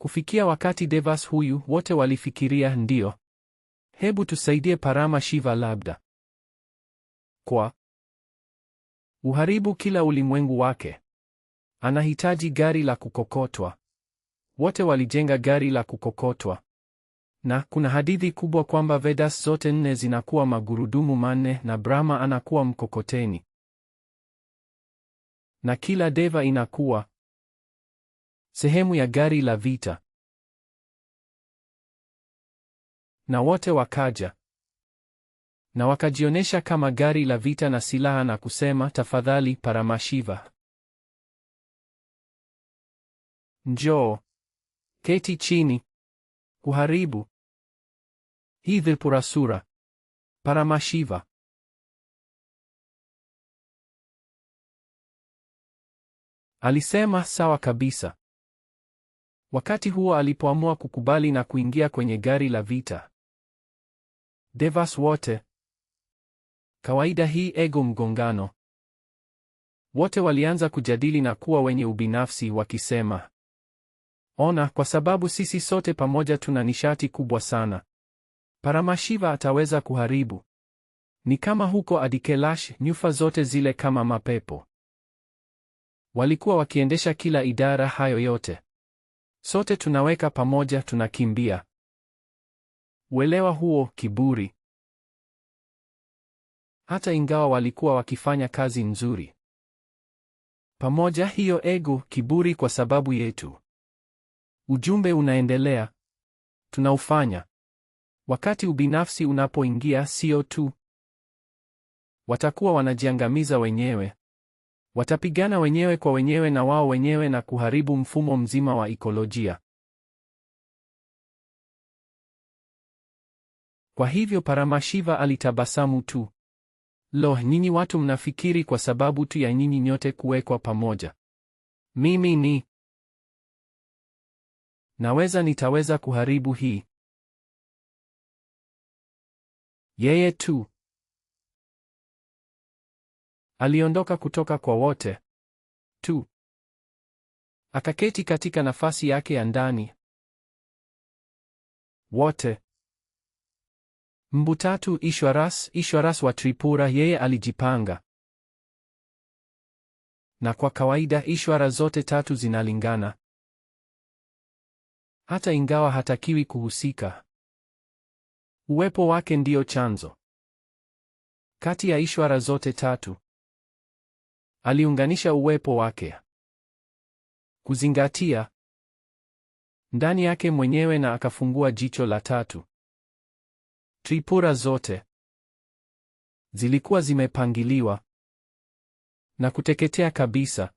Kufikia wakati Devas huyu, wote walifikiria ndio. Hebu tusaidie Parama Shiva labda. Kwa uharibu kila ulimwengu wake. Anahitaji gari la kukokotwa. Wote walijenga gari la kukokotwa. Na kuna hadithi kubwa kwamba Vedas zote 4 zinakuwa magurudumu manne na Brahma anakuwa mkokoteni. Na kila deva inakuwa sehemu ya gari la vita. Na wote wakaja. Na wakajionyesha kama gari la vita na silaha na kusema, tafadhali Paramashiva, njoo. Keti chini. Kuharibu hii Tripurasura. Paramashiva alisema sawa kabisa. Wakati huo alipoamua kukubali na kuingia kwenye gari la vita, Devas wote, kawaida hii ego mgongano, wote walianza kujadili na kuwa wenye ubinafsi wakisema, ona, kwa sababu sisi sote pamoja tuna nishati kubwa sana, Paramashiva ataweza kuharibu. Ni kama huko Adikelash, nyufa zote zile kama mapepo. Walikuwa wakiendesha kila idara hayo yote. Sote tunaweka pamoja, tunakimbia. Uelewa huo, kiburi. Hata ingawa walikuwa wakifanya kazi nzuri pamoja, hiyo ego, kiburi kwa sababu yetu. Ujumbe unaendelea. Tunaufanya. Wakati ubinafsi unapoingia, sio tu watakuwa wanajiangamiza wenyewe. Watapigana wenyewe kwa wenyewe na wao wenyewe na kuharibu mfumo mzima wa ikolojia. Kwa hivyo Paramashiva alitabasamu tu. Lo, nyinyi watu mnafikiri kwa sababu tu ya nyinyi nyote kuwekwa pamoja, mimi nitaweza kuharibu hii. Yeye tu aliondoka kutoka kwa wote tu. Akaketi katika nafasi yake ya ndani. Wote. Mbutatu Ishwaras wa Tripura, yeye alijipanga. Na kwa kawaida Ishwara zote tatu zinalingana. Hata ingawa hatakiwi kuhusika. Uwepo wake ndio chanzo. Kati ya Ishwara zote tatu, aliunganisha uwepo wake. Kuzingatia ndani yake mwenyewe na akafungua jicho la tatu. Tripura zote zilikuwa zimepangiliwa na kuteketea kabisa.